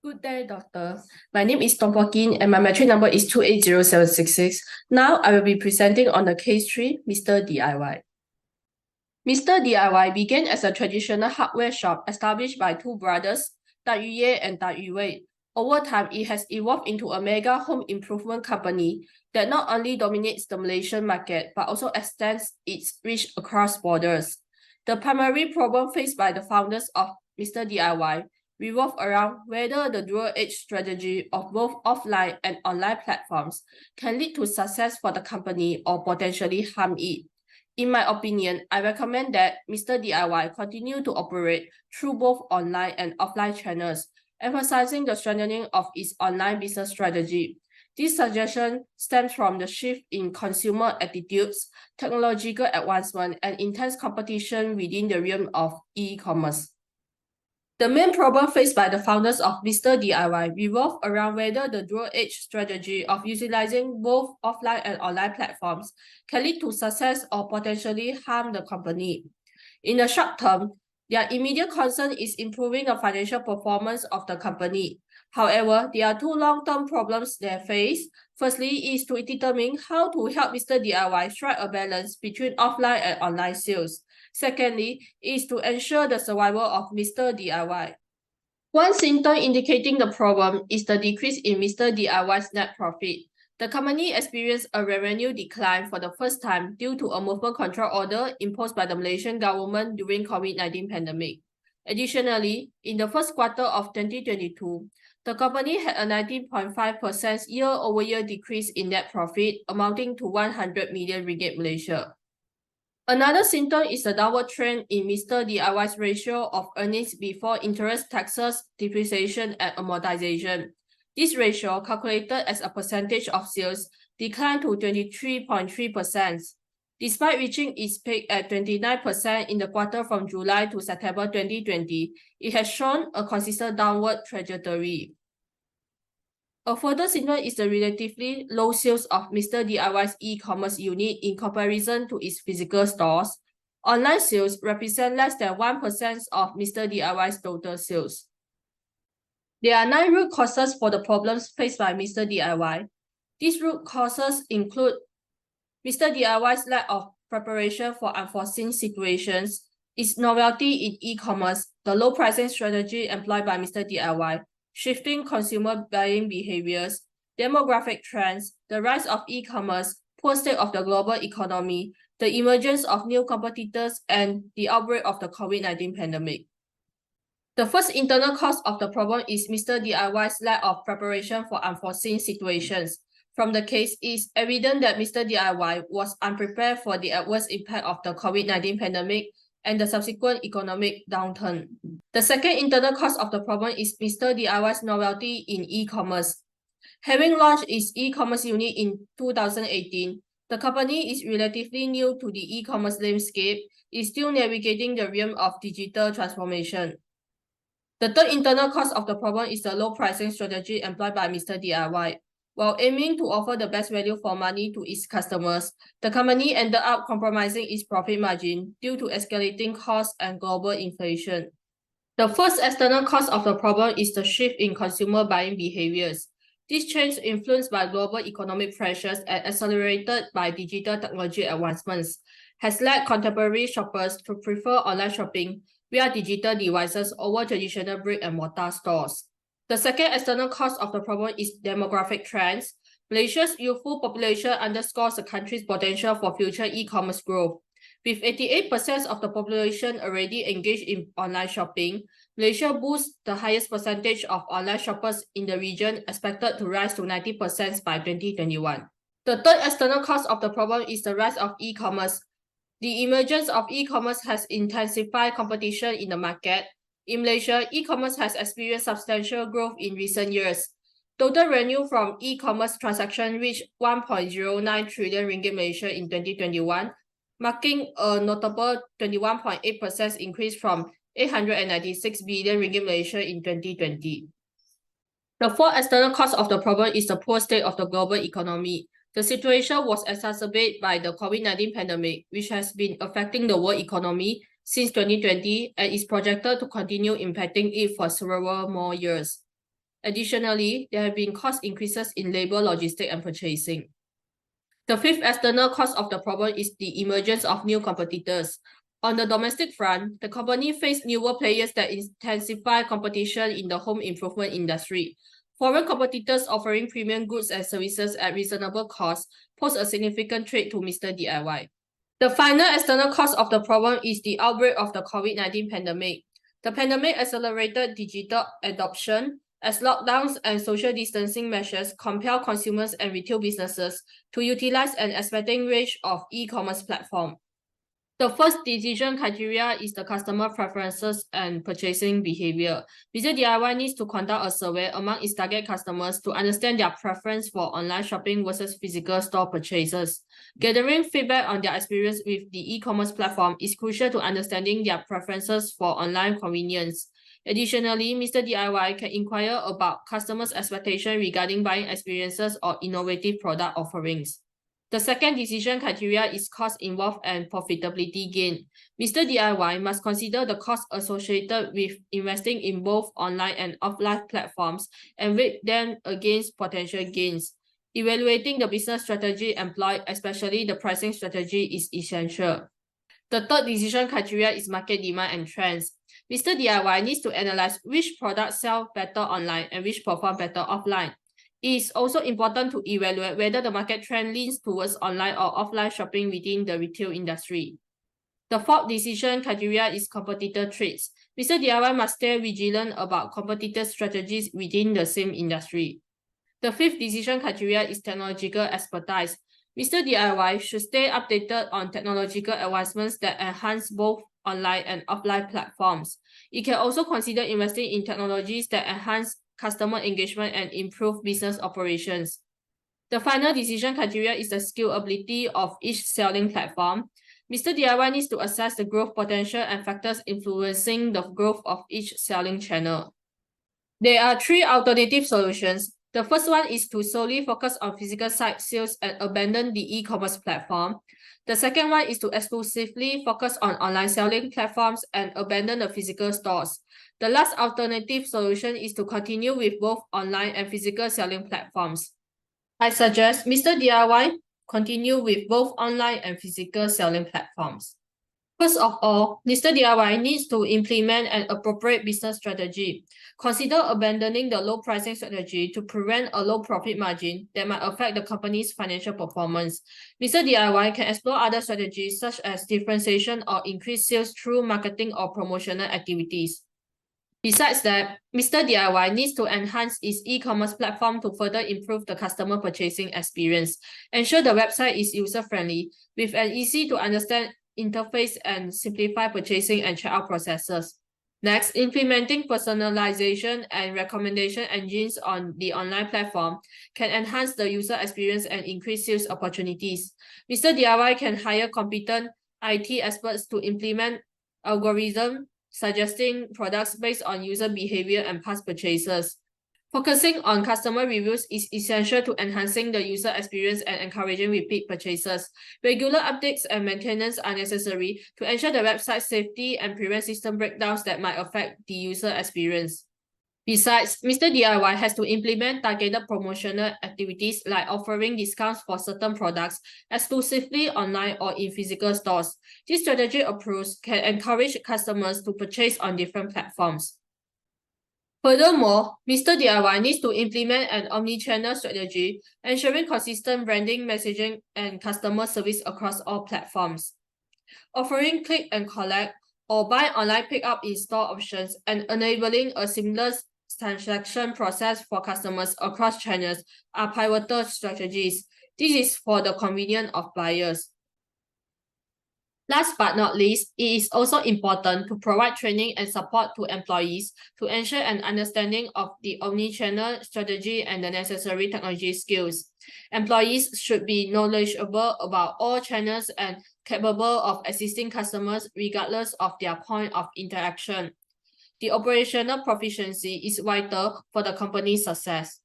Good day, doctor. My name is Thong Poh and my metric number is 280766. Now I will be presenting on the case 3, Mr. DIY. Mr. DIY began as a traditional hardware shop established by two brothers, Da Yuye and Da Yuwei. Over time, it has evolved into a mega home improvement company that not only dominates the Malaysian market but also extends its reach across borders. The primary problem faced by the founders of Mr. DIY revolve around whether the dual-edge strategy of both offline and online platforms can lead to success for the company or potentially harm it. In my opinion, I recommend that Mr. DIY continue to operate through both online and offline channels, emphasizing the strengthening of its online business strategy. This suggestion stems from the shift in consumer attitudes, technological advancement, and intense competition within the realm of e-commerce. The main problem faced by the founders of Mr. DIY revolve around whether the dual-edge strategy of utilizing both offline and online platforms can lead to success or potentially harm the company. In the short term, their immediate concern is improving the financial performance of the company. However, there are two long-term problems they face. Firstly is to determine how to help Mr. DIY strike a balance between offline and online sales. Secondly, is to ensure the survival of Mr. DIY. One symptom indicating the problem is the decrease in Mr. DIY's net profit. The company experienced a revenue decline for the first time due to a movement control order imposed by the Malaysian government during COVID-19 pandemic. Additionally, in the first quarter of 2022, the company had a 19.5% year-over-year decrease in net profit, amounting to 100 million ringgit Malaysia. Another symptom is the downward trend in Mr. DIY's ratio of earnings before interest, taxes, depreciation, and amortization. This ratio, calculated as a percentage of sales, declined to 23.3%. Despite reaching its peak at 29% in the quarter from July to September 2020, it has shown a consistent downward trajectory. A further symptom is the relatively low sales of Mr. DIY's e-commerce unit in comparison to its physical stores. Online sales represent less than 1% of Mr. DIY's total sales. There are 9 root causes for the problems faced by Mr. DIY. These root causes include Mr. DIY's lack of preparation for unforeseen situations, its novelty in e-commerce, the low pricing strategy employed by Mr. DIY, shifting consumer buying behaviors, demographic trends, the rise of e-commerce, poor state of the global economy, the emergence of new competitors, and the outbreak of the COVID-19 pandemic. The first internal cause of the problem is Mr. DIY's lack of preparation for unforeseen situations. From the case, it is evident that Mr. DIY was unprepared for the adverse impact of the COVID-19 pandemic and the subsequent economic downturn. The second internal cause of the problem is Mr. DIY's novelty in e-commerce. Having launched its e-commerce unit in 2018, the company is relatively new to the e-commerce landscape, is still navigating the realm of digital transformation. The third internal cause of the problem is the low pricing strategy employed by Mr. DIY. While aiming to offer the best value for money to its customers, the company ended up compromising its profit margin due to escalating costs and global inflation. The first external cause of the problem is the shift in consumer buying behaviors. This change, influenced by global economic pressures and accelerated by digital technology advancements, has led contemporary shoppers to prefer online shopping via digital devices over traditional brick-and-mortar stores. The second external cause of the problem is demographic trends. Malaysia's youthful population underscores the country's potential for future e-commerce growth. With 88% of the population already engaged in online shopping, Malaysia boasts the highest percentage of online shoppers in the region, expected to rise to 90% by 2021. The third external cause of the problem is the rise of e-commerce. The emergence of e-commerce has intensified competition in the market. In Malaysia, e-commerce has experienced substantial growth in recent years. Total revenue from e-commerce transactions reached 1.09 trillion ringgit Malaysia in 2021, marking a notable 21.8% increase from 896 billion ringgit Malaysia in 2020. The fourth external cause of the problem is the poor state of the global economy. The situation was exacerbated by the COVID-19 pandemic, which has been affecting the world economy since 2020 and is projected to continue impacting it for several more years. Additionally, there have been cost increases in labor, logistics, and purchasing. The fifth external cause of the problem is the emergence of new competitors. On the domestic front, the company faced newer players that intensify competition in the home improvement industry. Foreign competitors offering premium goods and services at reasonable cost pose a significant threat to Mr. DIY. The final external cause of the problem is the outbreak of the COVID-19 pandemic. The pandemic accelerated digital adoption as lockdowns and social distancing measures compel consumers and retail businesses to utilize an expanding range of e-commerce platforms. The first decision criteria is the customer preferences and purchasing behavior. Mr. DIY needs to conduct a survey among its target customers to understand their preference for online shopping versus physical store purchases. Gathering feedback on their experience with the e-commerce platform is crucial to understanding their preferences for online convenience. Additionally, Mr. DIY can inquire about customers' expectations regarding buying experiences or innovative product offerings. The second decision criteria is cost involved and profitability gain. Mr. DIY must consider the cost associated with investing in both online and offline platforms and weigh them against potential gains. Evaluating the business strategy employed, especially the pricing strategy, is essential. The third decision criteria is market demand and trends. Mr. DIY needs to analyze which products sell better online and which perform better offline. It is also important to evaluate whether the market trend leans towards online or offline shopping within the retail industry. The fourth decision criteria is competitor traits. Mr. DIY must stay vigilant about competitor strategies within the same industry. The fifth decision criteria is technological expertise. Mr. DIY should stay updated on technological advancements that enhance both online and offline platforms. It can also consider investing in technologies that enhance customer engagement and improve business operations. The final decision criteria is the scalability of each selling platform. Mr. DIY needs to assess the growth potential and factors influencing the growth of each selling channel. There are three alternative solutions. The first one is to solely focus on physical site sales and abandon the e-commerce platform. The second one is to exclusively focus on online selling platforms and abandon the physical stores. The last alternative solution is to continue with both online and physical selling platforms. I suggest Mr. DIY continue with both online and physical selling platforms. First of all, Mr. DIY needs to implement an appropriate business strategy. Consider abandoning the low pricing strategy to prevent a low profit margin that might affect the company's financial performance. Mr. DIY can explore other strategies such as differentiation or increased sales through marketing or promotional activities. Besides that, Mr. DIY needs to enhance its e-commerce platform to further improve the customer purchasing experience. Ensure the website is user-friendly with an easy-to-understand interface and simplify purchasing and checkout processes. Next, implementing personalization and recommendation engines on the online platform can enhance the user experience and increase sales opportunities. Mr. DIY can hire competent IT experts to implement algorithms suggesting products based on user behavior and past purchases. Focusing on customer reviews is essential to enhancing the user experience and encouraging repeat purchases. Regular updates and maintenance are necessary to ensure the website's safety and prevent system breakdowns that might affect the user experience. Besides, Mr. DIY has to implement targeted promotional activities like offering discounts for certain products exclusively online or in physical stores. This strategy approach can encourage customers to purchase on different platforms. Furthermore, Mr. DIY needs to implement an omnichannel strategy, ensuring consistent branding, messaging, and customer service across all platforms. Offering click and collect or buy online pick-up in-store options and enabling a seamless transaction process for customers across channels are pivotal strategies. This is for the convenience of buyers. Last but not least, it is also important to provide training and support to employees to ensure an understanding of the omnichannel strategy and the necessary technology skills. Employees should be knowledgeable about all channels and capable of assisting customers regardless of their point of interaction. The operational proficiency is vital for the company's success.